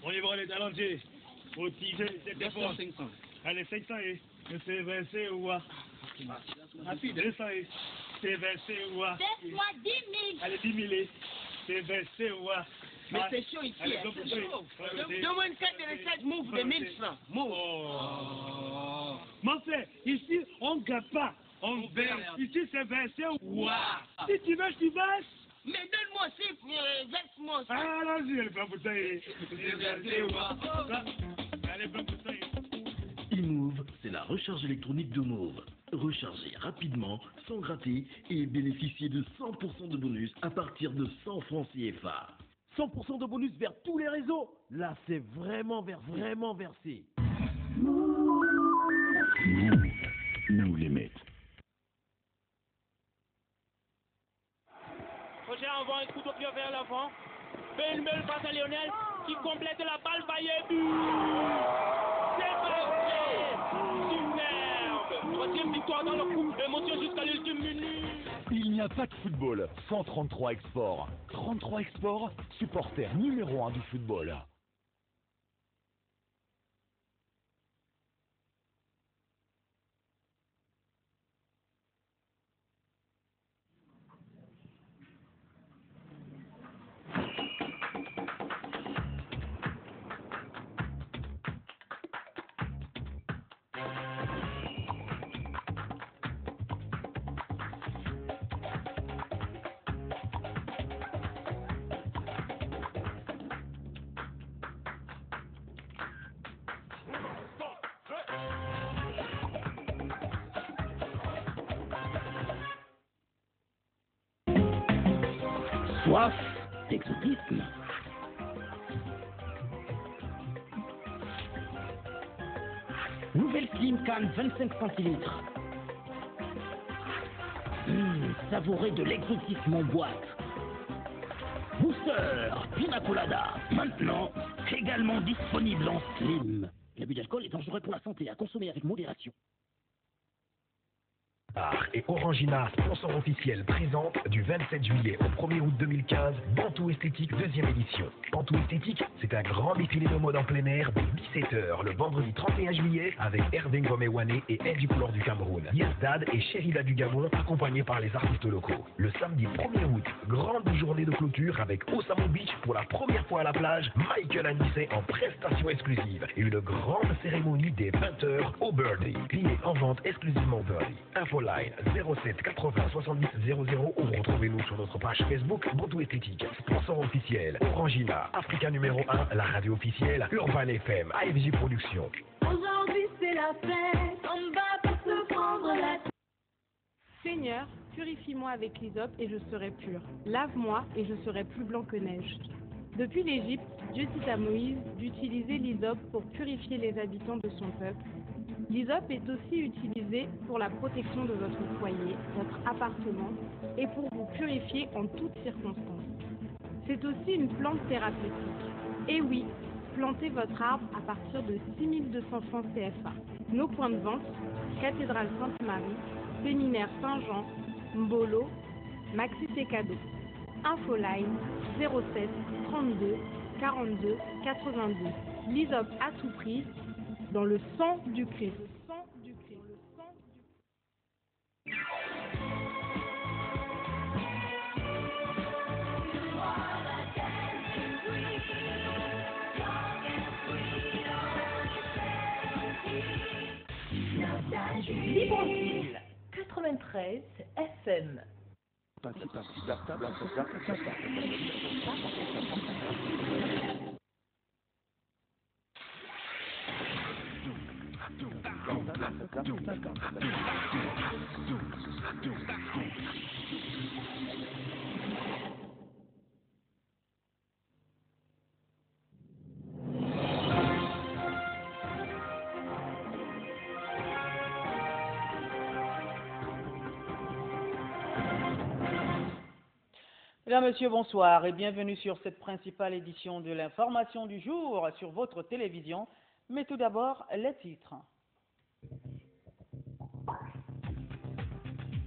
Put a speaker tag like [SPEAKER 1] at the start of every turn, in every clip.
[SPEAKER 1] On y va les talentiers. Au tigre, c'était fort. 500. Allez, 500 et c'est versé ou quoi? Rapide. 200 et c'est versé ou quoi?
[SPEAKER 2] Laisse-moi 10 000.
[SPEAKER 1] Allez, 10 000 et c'est versé ou quoi?
[SPEAKER 3] Mais c'est chaud ici,
[SPEAKER 1] allez,
[SPEAKER 3] hein, c'est chaud. Donne-moi une carte de recette, move de 1000 francs. Move.
[SPEAKER 1] Oh. Mon frère, ici, on ne gagne pas. On verse. Ici, c'est versé ou quoi? Si tu veux, tu verses.
[SPEAKER 3] Mais donne-moi aussi, verse-moi aussi.
[SPEAKER 1] Ah, allons-y, elle prend pour ça. C'est versé ou quoi? Allez, prends pour ça.
[SPEAKER 4] eMove, c'est la recharge électronique de Move. Rechargez rapidement, sans gratter et bénéficiez de 100% de bonus à partir de 100 francs CFA. 100% de bonus vers tous les réseaux. Là, c'est vraiment versé.
[SPEAKER 5] Move, no limit.
[SPEAKER 6] Roger envoie un coup de pied vers l'avant. Fait une belle passe à Lionel qui complète la balle, Bayer but. C'est parti. Superbe. Troisième victoire dans le groupe. Émotion jusqu'à l'ultime minute.
[SPEAKER 7] Il n'y a pas de football sans 33 Export. 33 Export, supporter numéro 1 du football.
[SPEAKER 5] Soif d'exotisme. Nouvelle Slim Can 25 centilitres. Savourez de l'exotisme en boîte. Booster Pina Colada, maintenant également disponible en slim. L'abus d'alcool est dangereux pour la santé, à consommer avec modération.
[SPEAKER 8] Et Orangina, sponsor officiel, présente du 27 juillet au 1er août 2015, Bantou Esthétique 2e édition. Bantou Esthétique, c'est un grand défilé de mode en plein air dès 17h le vendredi 31 juillet avec Hervé Ngomé-Wane et Elle du couleur du Cameroun, Yezdad et Chérida du Gabon accompagnés par les artistes locaux. Le samedi 1er août, grande journée de clôture avec Osamo Beach pour la première fois à la plage, Michael Anissé en prestation exclusive et une grande cérémonie dès 20h au Birdie. Billets en vente exclusivement au Birdie. Infoline 07 80 70 00 ou retrouvez-nous sur notre page Facebook Bantou Esthétique. Sponsor officiel Orangina, Africa numéro 1, la radio officielle Urban FM, AFJ Productions.
[SPEAKER 2] Aujourd'hui c'est la fête, on va pas se prendre la tête.
[SPEAKER 9] Seigneur, purifie-moi avec l'hysope et je serai pur. Lave-moi et je serai plus blanc que neige. Depuis l'Égypte, Dieu dit à Moïse d'utiliser l'hysope pour purifier les habitants de son peuple. L'hysope est aussi utilisé pour la protection de votre foyer, votre appartement et pour vous purifier en toutes circonstances. C'est aussi une plante thérapeutique. Et oui, plantez votre arbre à partir de 6200 francs CFA. Nos points de vente, Cathédrale Sainte-Marie, Séminaire Saint-Jean, Mbolo, Maxi Cadeau. Infoline 07 32 42 82. L'hysope à tout prix. Dans le sang du Christ.
[SPEAKER 10] Libreville 93 FM.
[SPEAKER 11] Mesdames, Messieurs, bonsoir et bienvenue sur cette principale édition de l'information du jour sur votre télévision, Mais tout d'abord, les titres.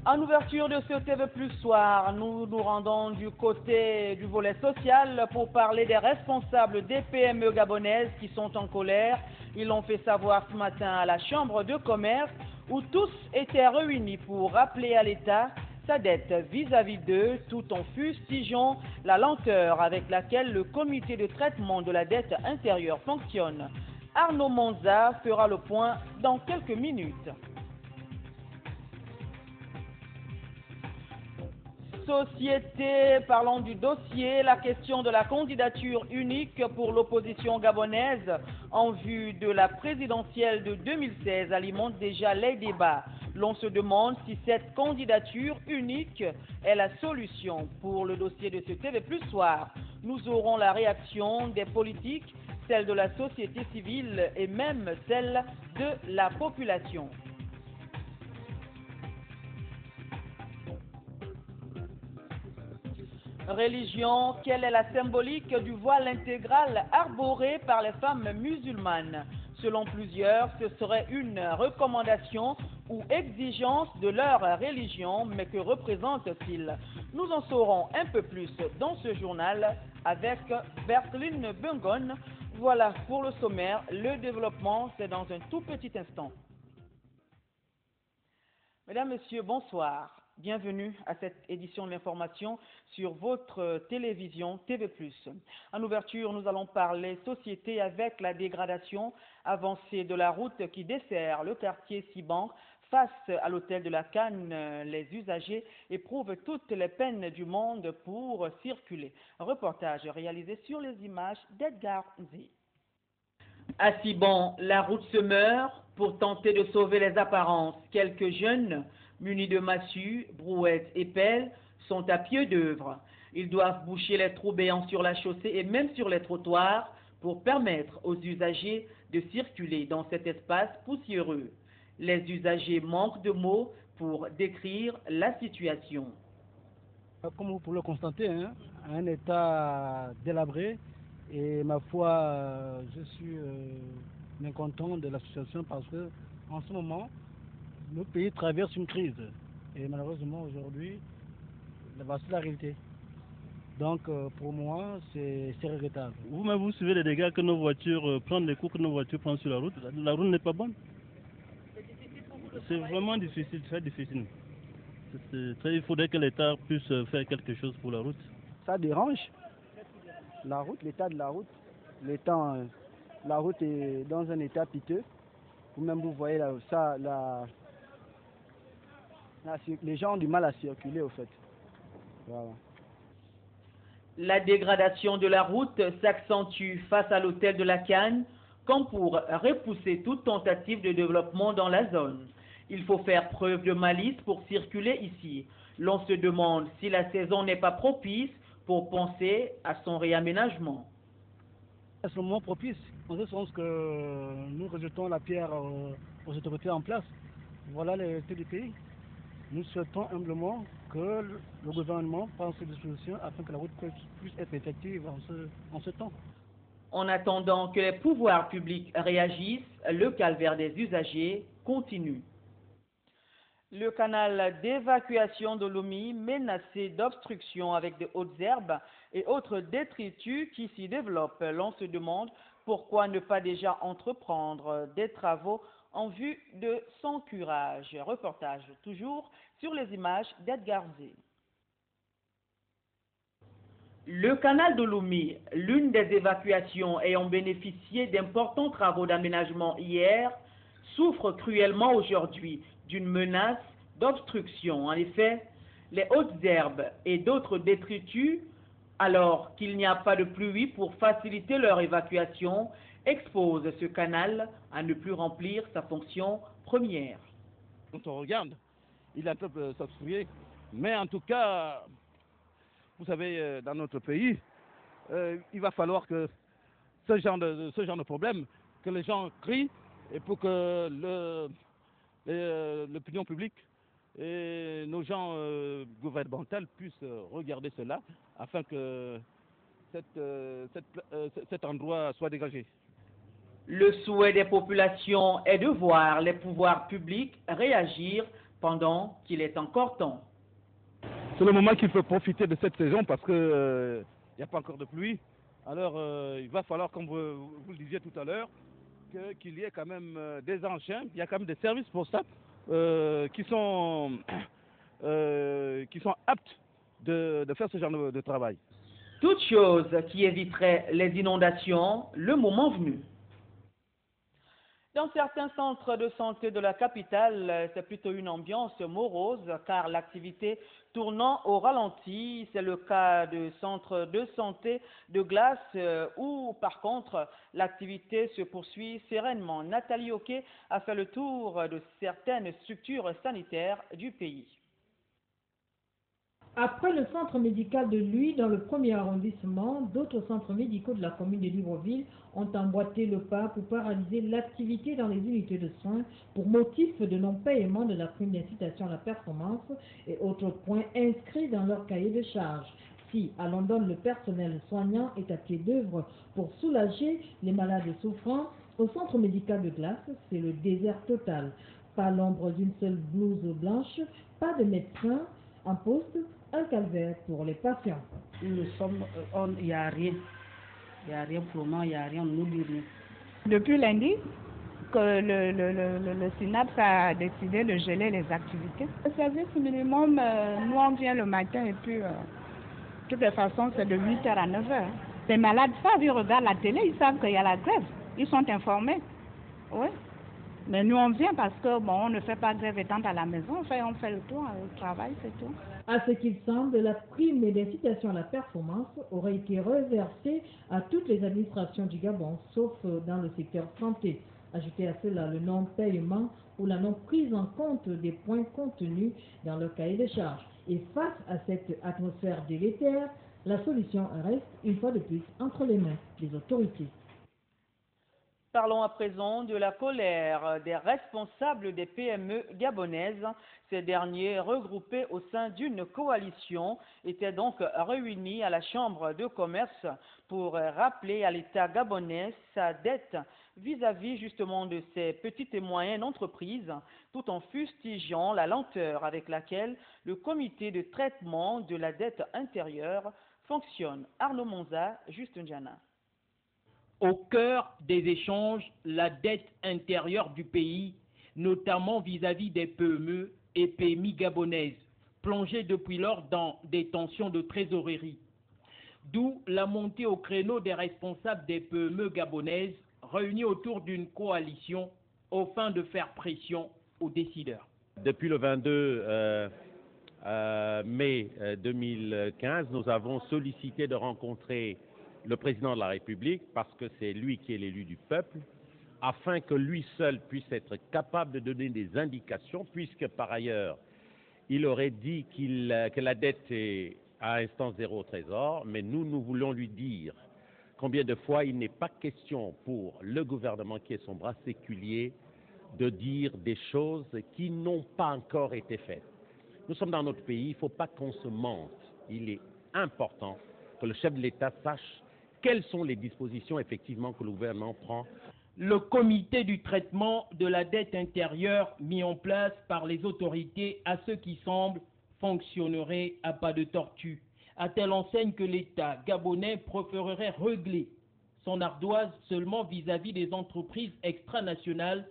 [SPEAKER 11] En ouverture de ce TV Plus Soir, nous nous rendons du côté du volet social pour parler des responsables des PME gabonaises qui sont en colère. Ils l'ont fait savoir ce matin à la Chambre de commerce où tous étaient réunis pour rappeler à l'État sa dette vis-à-vis d'eux tout en fustigeant la lenteur avec laquelle le comité de traitement de la dette intérieure fonctionne. Arnaud Monza fera le point dans quelques minutes. Société, parlons du dossier, la question de la candidature unique pour l'opposition gabonaise en vue de la présidentielle de 2016 alimente déjà les débats. L'on se demande si cette candidature unique est la solution pour le dossier de ce TV Plus Soir. Nous aurons la réaction des politiques, celle de la société civile et même celle de la population. Religion, quelle est la symbolique du voile intégral arboré par les femmes musulmanes? Selon plusieurs, ce serait une recommandation ou exigence de leur religion, mais que représente-t-il? Nous en saurons un peu plus dans ce journal avec Bertline Bungon. Voilà pour le sommaire, le développement c'est dans un tout petit instant. Mesdames, Messieurs, bonsoir. Bienvenue à cette édition de l'information sur votre télévision TV+. En ouverture, nous allons parler société avec la dégradation avancée de la route qui dessert le quartier Siban. Face à l'hôtel de la Canne, les usagers éprouvent toutes les peines du monde pour circuler. Un reportage réalisé sur les images d'Edgar Nzi. À Siban, la route se meurt pour tenter de sauver les apparences. Quelques jeunes munis de massues, brouettes et pelles, sont à pied d'œuvre. Ils doivent boucher les trous béants sur la chaussée et même sur les trottoirs pour permettre aux usagers de circuler dans cet espace poussiéreux. Les usagers manquent de mots pour décrire la situation.
[SPEAKER 12] Comme vous pouvez le constater, un état délabré et ma foi, je suis mécontent de la situation parce que en ce moment, le pays traverse une crise et malheureusement aujourd'hui, voici la réalité. Donc pour moi, c'est regrettable.
[SPEAKER 13] Vous-même, vous suivez les dégâts que nos voitures prennent, les coups que nos voitures prennent sur la route. La route n'est pas bonne. C'est vraiment difficile, très difficile. Il faudrait que l'État puisse faire quelque chose pour la route.
[SPEAKER 12] Ça dérange. La route, l'état de la route. La route est dans un état piteux. Vous-même, vous voyez les gens ont du mal à circuler au fait. Voilà.
[SPEAKER 11] La dégradation de la route s'accentue face à l'hôtel de la Canne, comme pour repousser toute tentative de développement dans la zone. Il faut faire preuve de malice pour circuler ici. L'on se demande si la saison n'est pas propice pour penser à son réaménagement.
[SPEAKER 12] C'est le moment propice, en ce sens que nous rejetons la pierre aux autorités en place. Voilà les réalités du pays. Nous souhaitons humblement que le gouvernement prenne ces dispositions afin que la route puisse être effective en ce temps.
[SPEAKER 11] En attendant que les pouvoirs publics réagissent, le calvaire des usagers continue. Le canal d'évacuation de Lomé menacé d'obstruction avec de hautes herbes et autres détritus qui s'y développent. L'on se demande pourquoi ne pas déjà entreprendre des travaux en vue de son curage. Reportage toujours sur les images d'Edgar Nzi. Le canal de Lomé, l'une des évacuations ayant bénéficié d'importants travaux d'aménagement hier, souffre cruellement aujourd'hui d'une menace d'obstruction. En effet, les hautes herbes et d'autres détritus, alors qu'il n'y a pas de pluie pour faciliter leur évacuation, exposent ce canal à ne plus remplir sa fonction première.
[SPEAKER 14] Quand on regarde, il est un peu s'obstruer, mais en tout cas, vous savez, dans notre pays, il va falloir que ce genre de problème, que les gens crient et pour que l'opinion publique et nos gens gouvernementaux puissent regarder cela afin que cet endroit soit dégagé.
[SPEAKER 11] Le souhait des populations est de voir les pouvoirs publics réagir pendant qu'il est encore temps.
[SPEAKER 14] C'est le moment qu'il faut profiter de cette saison parce que il n'y a pas encore de pluie. Alors il va falloir, comme vous le disiez tout à l'heure, qu'il y ait quand même des engins, il y a quand même des services pour ça qui sont aptes de faire ce genre de travail.
[SPEAKER 11] Toute chose qui éviterait les inondations le moment venu. Dans certains centres de santé de la capitale, c'est plutôt une ambiance morose car l'activité tournant au ralenti, c'est le cas de centres de santé de Glace où par contre l'activité se poursuit sereinement. Nathalie Oquet a fait le tour de certaines structures sanitaires du pays.
[SPEAKER 15] Après le centre médical de Luy dans le 1er arrondissement, d'autres centres médicaux de la commune de Libreville ont emboîté le pas pour paralyser l'activité dans les unités de soins pour motif de non-paiement de la prime d'incitation à la performance et autres points inscrits dans leur cahier de charges. Si à London le personnel soignant est à pied d'œuvre pour soulager les malades souffrants, au centre médical de Glace, c'est le désert total. Pas l'ombre d'une seule blouse blanche, pas de médecin en poste, un calvaire pour les patients.
[SPEAKER 16] Il n'y a rien. Il n'y a rien pour le moment, il n'y a rien, on nous dit rien.
[SPEAKER 17] Depuis lundi, que le SYNAPS a décidé de geler les activités. Le service minimum, nous on vient le matin et puis, de toutes les façons, c'est de 8h à 9h. Les malades savent, ils regardent la télé, ils savent qu'il y a la grève. Ils sont informés. Oui. Mais nous, on vient parce que, bon, on ne fait pas grève étant à la maison, on fait le tour, le travail, c'est tout.
[SPEAKER 15] À ce qu'il semble, la prime d'incitation à la performance aurait été reversée à toutes les administrations du Gabon, sauf dans le secteur santé. Ajoutez à cela le non-paiement ou la non-prise en compte des points contenus dans le cahier de charges. Et face à cette atmosphère délétère, la solution reste, une fois de plus, entre les mains des autorités.
[SPEAKER 11] Parlons à présent de la colère des responsables des PME gabonaises. Ces derniers, regroupés au sein d'une coalition, étaient donc réunis à la Chambre de commerce pour rappeler à l'État gabonais sa dette vis-à-vis justement de ces petites et moyennes entreprises, tout en fustigeant la lenteur avec laquelle le comité de traitement de la dette intérieure fonctionne. Arnaud Monza, Juste Ndiana.
[SPEAKER 18] Au cœur des échanges, la dette intérieure du pays, notamment vis-à-vis des PME et PMI gabonaises, plongées depuis lors dans des tensions de trésorerie. D'où la montée au créneau des responsables des PME gabonaises réunis autour d'une coalition aux fins de faire pression aux décideurs.
[SPEAKER 19] Depuis le 22 mai 2015, nous avons sollicité de rencontrer le président de la République, parce que c'est lui qui est l'élu du peuple, afin que lui seul puisse être capable de donner des indications, puisque par ailleurs, il aurait dit que la dette est à instance zéro au Trésor, mais nous voulons lui dire combien de fois il n'est pas question pour le gouvernement qui est son bras séculier de dire des choses qui n'ont pas encore été faites. Nous sommes dans notre pays, il ne faut pas qu'on se mente. Il est important que le chef de l'État sache quelles sont les dispositions effectivement que le gouvernement prend.
[SPEAKER 18] Le comité du traitement de la dette intérieure mis en place par les autorités, à ce qui semble, fonctionnerait à pas de tortue, à telle enseigne que l'État gabonais préférerait régler son ardoise seulement vis-à-vis des entreprises extranationales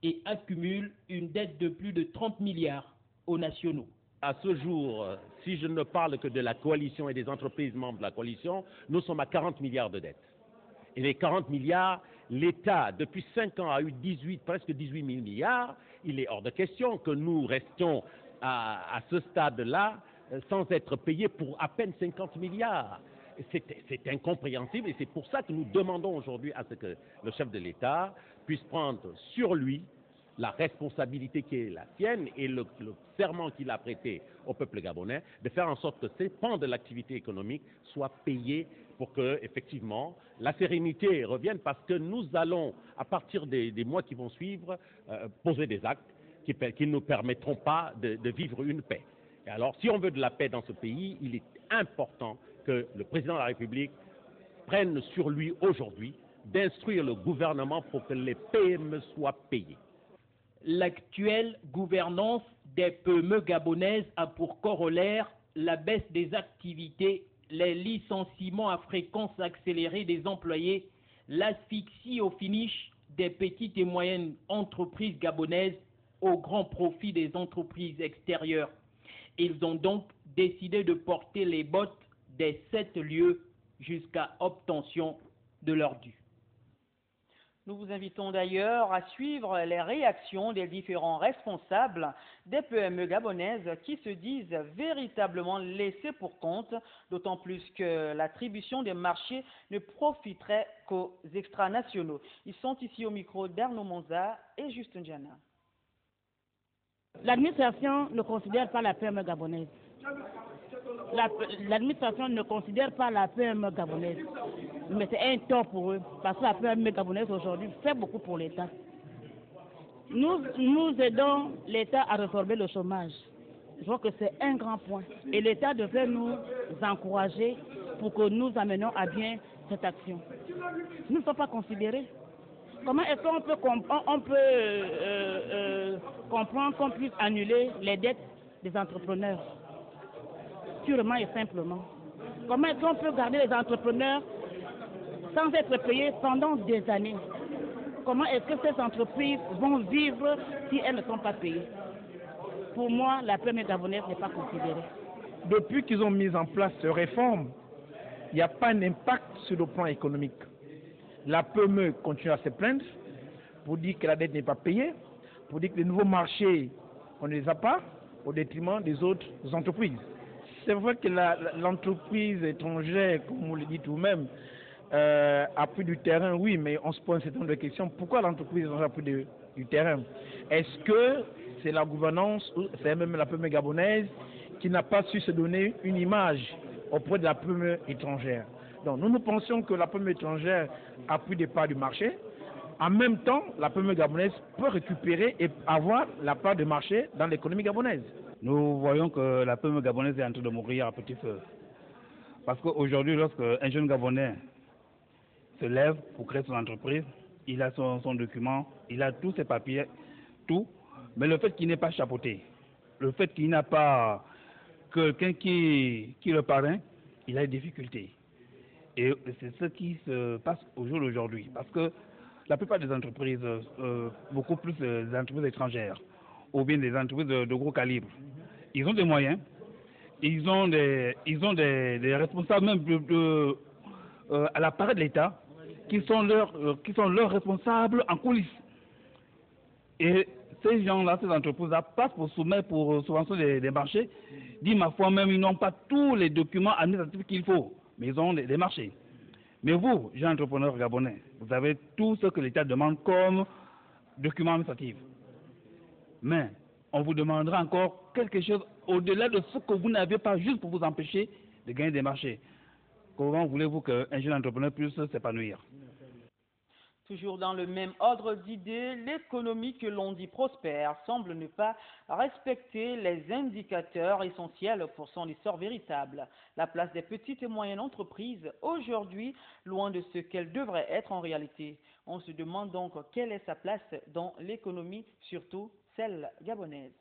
[SPEAKER 18] et accumule une dette de plus de 30 milliards aux nationaux.
[SPEAKER 19] À ce jour, si je ne parle que de la coalition et des entreprises membres de la coalition, nous sommes à 40 milliards de dettes. Et les 40 milliards, l'État, depuis 5 ans, a eu presque 18 000 milliards. Il est hors de question que nous restions à ce stade-là sans être payés pour à peine 50 milliards. C'est incompréhensible et c'est pour ça que nous demandons aujourd'hui à ce que le chef de l'État puisse prendre sur lui la responsabilité qui est la sienne et le serment qu'il a prêté au peuple gabonais, de faire en sorte que ces pans de l'activité économique soient payés pour que, effectivement, la sérénité revienne, parce que nous allons, à partir des mois qui vont suivre, poser des actes qui ne nous permettront pas de vivre une paix. Et alors, si on veut de la paix dans ce pays, il est important que le président de la République prenne sur lui aujourd'hui d'instruire le gouvernement pour que les PME soient payés.
[SPEAKER 18] L'actuelle gouvernance des PME gabonaises a pour corollaire la baisse des activités, les licenciements à fréquence accélérée des employés, l'asphyxie au finish des petites et moyennes entreprises gabonaises au grand profit des entreprises extérieures. Ils ont donc décidé de porter les bottes des 7 lieux jusqu'à obtention de leur dû.
[SPEAKER 11] Nous vous invitons d'ailleurs à suivre les réactions des différents responsables des PME gabonaises qui se disent véritablement laissés pour compte, d'autant plus que l'attribution des marchés ne profiterait qu'aux extranationaux. Ils sont ici au micro d'Arnaud Monza et Justin Diana.
[SPEAKER 16] L'administration ne considère pas la PME gabonaise. L'administration ne considère pas la PME gabonaise. Mais c'est un tort pour eux, parce que la PME gabonaise aujourd'hui fait beaucoup pour l'État. Nous aidons l'État à résorber le chômage. Je vois que c'est un grand point. Et l'État devrait nous encourager pour que nous amenions à bien cette action. Nous ne sommes pas considérés. Comment est-ce qu'on peut comprendre qu'on puisse annuler les dettes des entrepreneurs? Purement et simplement. Comment est-ce qu'on peut garder les entrepreneurs sans être payés pendant des années? Comment est-ce que ces entreprises vont vivre si elles ne sont pas payées? Pour moi, la PME gabonaise n'est pas considérée.
[SPEAKER 20] Depuis qu'ils ont mis en place ces réformes, il n'y a pas d'impact sur le plan économique. La PME continue à se plaindre pour dire que la dette n'est pas payée, pour dire que les nouveaux marchés, on ne les a pas, au détriment des autres entreprises. C'est vrai que l'entreprise étrangère, comme vous le dites vous-même, a pris du terrain, oui, mais on se pose un certain nombre de questions. Pourquoi l'entreprise étrangère a pris du terrain? Est-ce que c'est la gouvernance, ou c'est même la PME gabonaise qui n'a pas su se donner une image auprès de la PME étrangère? Donc nous pensons que la PME étrangère a pris des parts du marché. En même temps, la PME gabonaise peut récupérer et avoir la part de marché dans l'économie gabonaise.
[SPEAKER 21] Nous voyons que la PME gabonaise est en train de mourir à petit feu. Parce qu'aujourd'hui, lorsqu'un jeune Gabonais se lève pour créer son entreprise, il a son document, il a tous ses papiers, tout, mais le fait qu'il n'ait pas chapeauté, le fait qu'il n'a pas quelqu'un qui le parrain, il a des difficultés. Et c'est ce qui se passe au jour d'aujourd'hui. Parce que la plupart des entreprises, beaucoup plus des entreprises étrangères, ou bien des entreprises de gros calibre, ils ont des moyens, ils ont des responsables même à l'appareil de l'État qui sont leurs responsables en coulisses. Et ces gens-là, ces entreprises-là passent pour subvention des marchés, disent ma foi même, ils n'ont pas tous les documents administratifs qu'il faut, mais ils ont des marchés. Mais vous, jeunes entrepreneurs gabonais, vous avez tout ce que l'État demande comme documents administratifs. Mais on vous demandera encore quelque chose au-delà de ce que vous n'avez pas, juste pour vous empêcher de gagner des marchés. Comment voulez-vous qu'un jeune entrepreneur puisse s'épanouir?
[SPEAKER 11] Toujours dans le même ordre d'idées, l'économie que l'on dit prospère semble ne pas respecter les indicateurs essentiels pour son essor véritable. La place des petites et moyennes entreprises, aujourd'hui, loin de ce qu'elle devrait être en réalité. On se demande donc quelle est sa place dans l'économie, surtout celle gabonaise.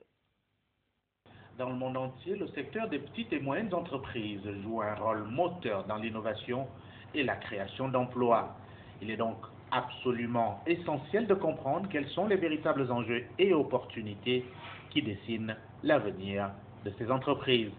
[SPEAKER 22] Dans le monde entier, le secteur des petites et moyennes entreprises joue un rôle moteur dans l'innovation et la création d'emplois. Il est donc absolument essentiel de comprendre quels sont les véritables enjeux et opportunités qui dessinent l'avenir de ces entreprises.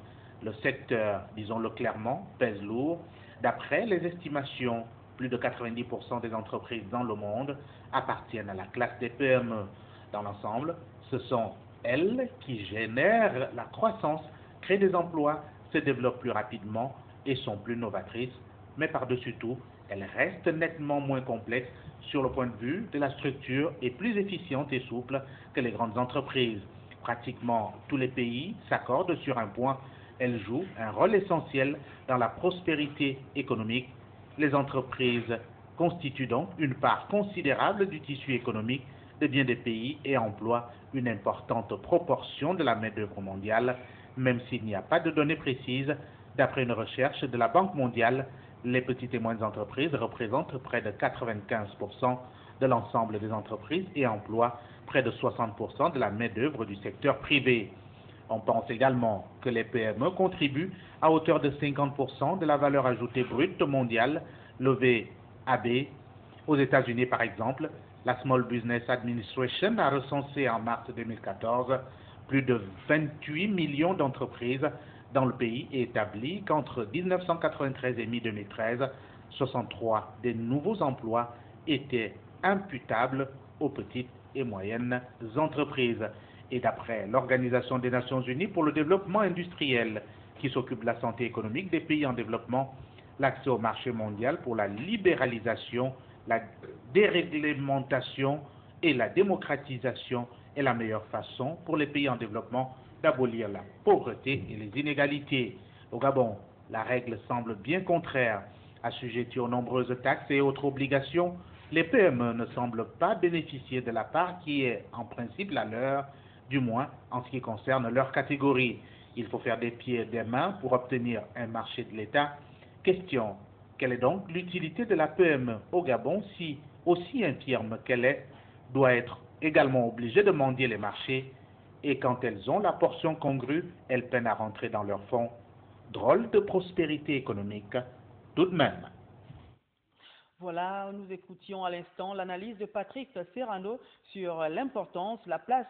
[SPEAKER 22] Le secteur, disons-le clairement, pèse lourd. D'après les estimations, plus de 90% des entreprises dans le monde appartiennent à la classe des PME. Dans l'ensemble, ce sont elles qui génèrent la croissance, créent des emplois, se développent plus rapidement et sont plus novatrices. Mais par-dessus tout, elles restent nettement moins complexes sur le point de vue de la structure et plus efficientes et souples que les grandes entreprises. Pratiquement tous les pays s'accordent sur un point, elles jouent un rôle essentiel dans la prospérité économique. Les entreprises constituent donc une part considérable du tissu économique de bien des pays et emploient une importante proportion de la main-d'œuvre mondiale, même s'il n'y a pas de données précises. D'après une recherche de la Banque mondiale, Les petites et moyennes entreprises représentent près de 95% de l'ensemble des entreprises et emploient près de 60% de la main-d'œuvre du secteur privé. On pense également que les PME contribuent à hauteur de 50% de la valeur ajoutée brute mondiale, levée AB. Aux États-Unis, par exemple, la Small Business Administration a recensé en mars 2014 plus de 28 millions d'entreprises dans le pays et établi qu'entre 1993 et mi-2013, 63 des nouveaux emplois étaient imputables aux petites et moyennes entreprises. Et d'après l'Organisation des Nations Unies pour le développement industriel, qui s'occupe de la santé économique des pays en développement, l'accès au marché mondial pour la libéralisation, la déréglementation et la démocratisation est la meilleure façon pour les pays en développement d'abolir la pauvreté et les inégalités. Au Gabon, la règle semble bien contraire. Assujetties aux nombreuses taxes et autres obligations, les PME ne semblent pas bénéficier de la part qui est en principe la leur, du moins en ce qui concerne leur catégorie. Il faut faire des pieds et des mains pour obtenir un marché de l'État. Question, quelle est donc l'utilité de la PME au Gabon si, aussi infirme qu'elle est, doit être également obligée de mendier les marchés et quand elles ont la portion congrue, elles peinent à rentrer dans leur fonds. Drôle de prospérité économique, tout de même.
[SPEAKER 11] Voilà, nous écoutions à l'instant l'analyse de Patrick Serrano sur l'importance, la place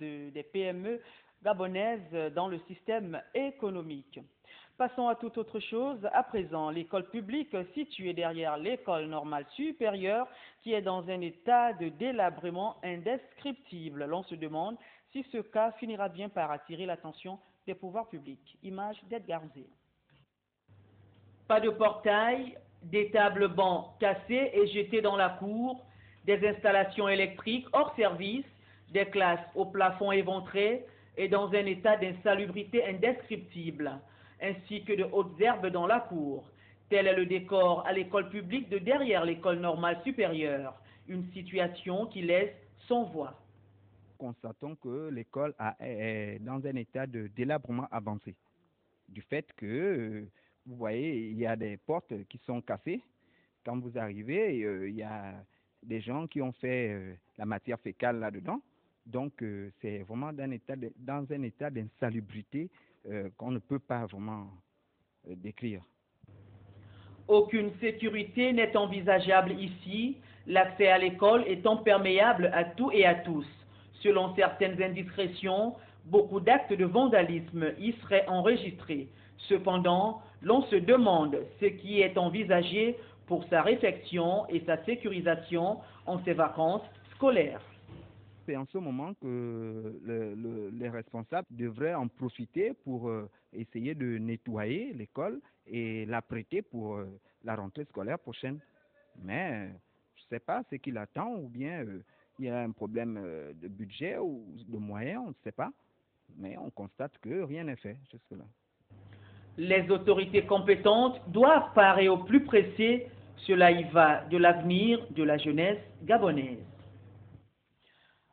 [SPEAKER 11] des PME gabonaises dans le système économique. Passons à toute autre chose. À présent, l'école publique située derrière l'école normale supérieure qui est dans un état de délabrement indescriptible. L'on se demande si ce cas finira bien par attirer l'attention des pouvoirs publics. Image d'Edgar Zé.
[SPEAKER 18] Pas de portail, des tables bancs cassées et jetées dans la cour, des installations électriques hors service, des classes au plafond éventré et dans un état d'insalubrité indescriptible, ainsi que de hautes herbes dans la cour. Tel est le décor à l'école publique de derrière l'école normale supérieure, une situation qui laisse sans voix.
[SPEAKER 1] Constatons que l'école est dans un état de délabrement avancé, du fait que vous voyez, il y a des portes qui sont cassées. Quand vous arrivez, il y a des gens qui ont fait la matière fécale là-dedans. Donc, c'est vraiment dans un état d'insalubrité qu'on ne peut pas vraiment décrire.
[SPEAKER 18] Aucune sécurité n'est envisageable ici, l'accès à l'école étant perméable à tout et à tous. Selon certaines indiscrétions, beaucoup d'actes de vandalisme y seraient enregistrés. Cependant, l'on se demande ce qui est envisagé pour sa réfection et sa sécurisation en ces vacances scolaires.
[SPEAKER 1] C'est en ce moment que les responsables devraient en profiter pour essayer de nettoyer l'école et la prêter pour la rentrée scolaire prochaine. Mais je ne sais pas ce qu'il attend ou bien il y a un problème de budget ou de moyens, on ne sait pas. Mais on constate que rien n'est fait jusque-là.
[SPEAKER 18] Les autorités compétentes doivent parer au plus pressé. Cela y va de l'avenir de la jeunesse gabonaise.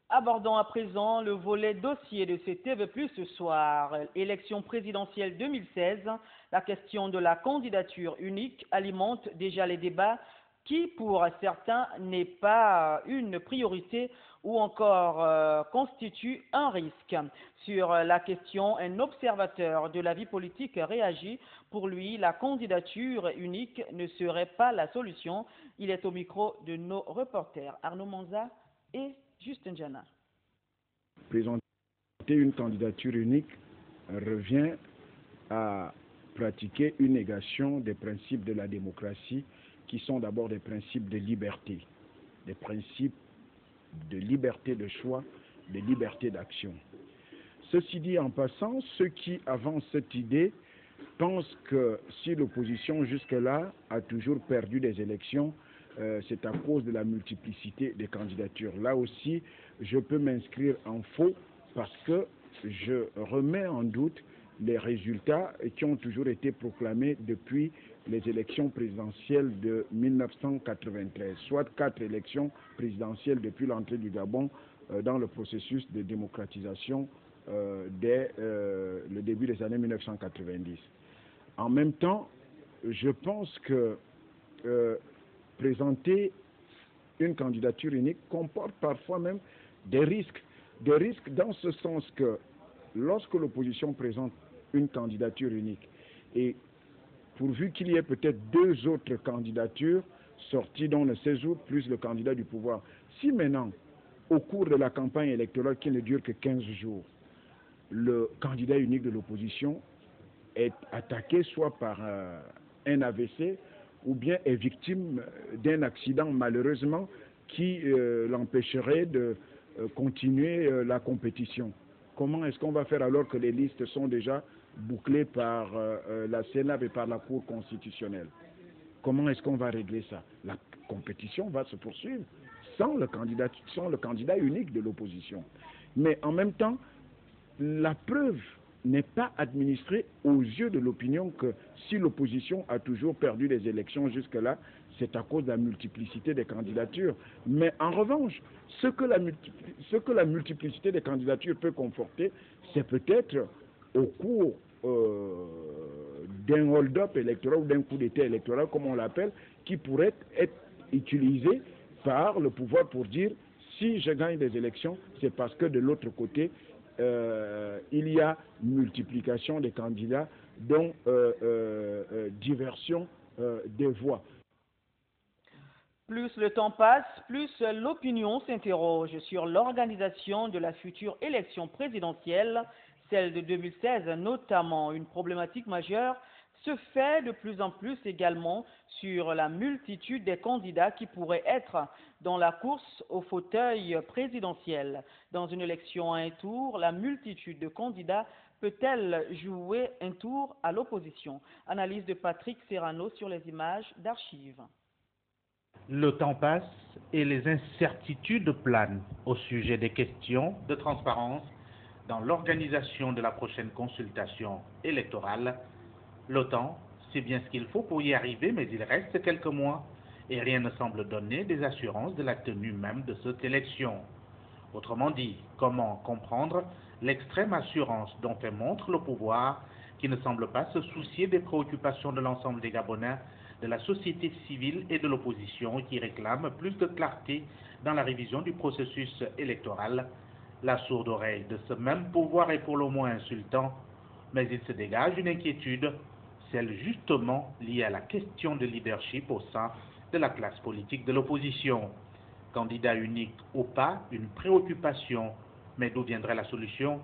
[SPEAKER 11] Abordons à présent le volet dossier de ce TV+ ce soir. Élection présidentielle 2016, la question de la candidature unique alimente déjà les débats qui, pour certains, n'est pas une priorité ou encore constitue un risque. Sur la question, un observateur de la vie politique réagit. Pour lui, la candidature unique ne serait pas la solution. Il est au micro de nos reporters Arnaud Manza et Justin Jana.
[SPEAKER 3] Présenter une candidature unique revient à pratiquer une négation des principes de la démocratie qui sont d'abord des principes de liberté, des principes de liberté de choix, de liberté d'action. Ceci dit en passant, ceux qui avancent cette idée pensent que si l'opposition jusque-là a toujours perdu des élections, c'est à cause de la multiplicité des candidatures. Là aussi, je peux m'inscrire en faux parce que je remets en doute les résultats qui ont toujours été proclamés depuis les élections présidentielles de 1993, soit 4 élections présidentielles depuis l'entrée du Gabon dans le processus de démocratisation dès le début des années 1990. En même temps, je pense que présenter une candidature unique comporte parfois même des risques. Des risques dans ce sens que lorsque l'opposition présente une candidature unique, et pourvu qu'il y ait peut-être 2 autres candidatures sorties dans le 16 août, plus le candidat du pouvoir, si maintenant, au cours de la campagne électorale qui ne dure que 15 jours, le candidat unique de l'opposition est attaqué soit par un AVC ou bien est victime d'un accident malheureusement qui l'empêcherait de continuer la compétition. Comment est-ce qu'on va faire alors que les listes sont déjà bouclées par la CNAV et par la Cour constitutionnelle? Comment est-ce qu'on va régler ça? La compétition va se poursuivre sans le candidat unique de l'opposition. Mais en même temps, la preuve n'est pas administrée aux yeux de l'opinion que si l'opposition a toujours perdu les élections jusque-là, c'est à cause de la multiplicité des candidatures. Mais en revanche, ce que la multiplicité des candidatures peut conforter, c'est peut-être au cours d'un hold-up électoral ou d'un coup d'État électoral, comme on l'appelle, qui pourrait être utilisé par le pouvoir pour dire si je gagne des élections, c'est parce que de l'autre côté, il y a multiplication des candidats, dont diversion des voix.
[SPEAKER 11] Plus le temps passe, plus l'opinion s'interroge sur l'organisation de la future élection présidentielle, celle de 2016 notamment. Une problématique majeure se fait de plus en plus également sur la multitude des candidats qui pourraient être dans la course au fauteuil présidentiel. Dans une élection à un tour, la multitude de candidats peut-elle jouer un tour à l'opposition? Analyse de Patrick Serrano sur les images d'archives.
[SPEAKER 22] Le temps passe et les incertitudes planent au sujet des questions de transparence dans l'organisation de la prochaine consultation électorale. L'OTAN sait bien ce qu'il faut pour y arriver, mais il reste quelques mois et rien ne semble donner des assurances de la tenue même de cette élection. Autrement dit, comment comprendre l'extrême assurance dont fait montre le pouvoir qui ne semble pas se soucier des préoccupations de l'ensemble des Gabonais, de la société civile et de l'opposition qui réclament plus de clarté dans la révision du processus électoral. La sourde oreille de ce même pouvoir est pour le moins insultant, mais il se dégage une inquiétude, celle justement liée à la question de leadership au sein de la classe politique de l'opposition. Candidat unique ou pas, une préoccupation, mais d'où viendrait la solution?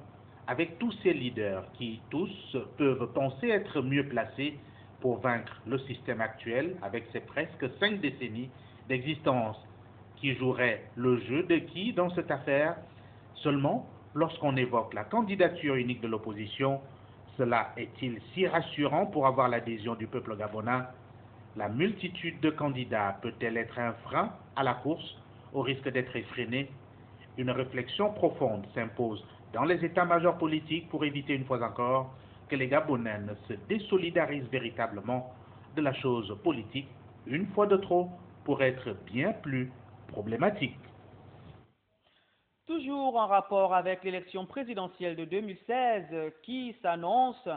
[SPEAKER 22] Avec tous ces leaders qui, tous, peuvent penser être mieux placés pour vaincre le système actuel avec ses presque 5 décennies d'existence, qui jouerait le jeu de qui dans cette affaire? Seulement, lorsqu'on évoque la candidature unique de l'opposition, cela est-il si rassurant pour avoir l'adhésion du peuple gabonais? La multitude de candidats peut-elle être un frein à la course au risque d'être effrénée? Une réflexion profonde s'impose dans les états-majors politiques pour éviter une fois encore que les Gabonais ne se désolidarisent véritablement de la chose politique, une fois de trop, pour être bien plus problématique.
[SPEAKER 11] Toujours en rapport avec l'élection présidentielle de 2016 qui s'annonce,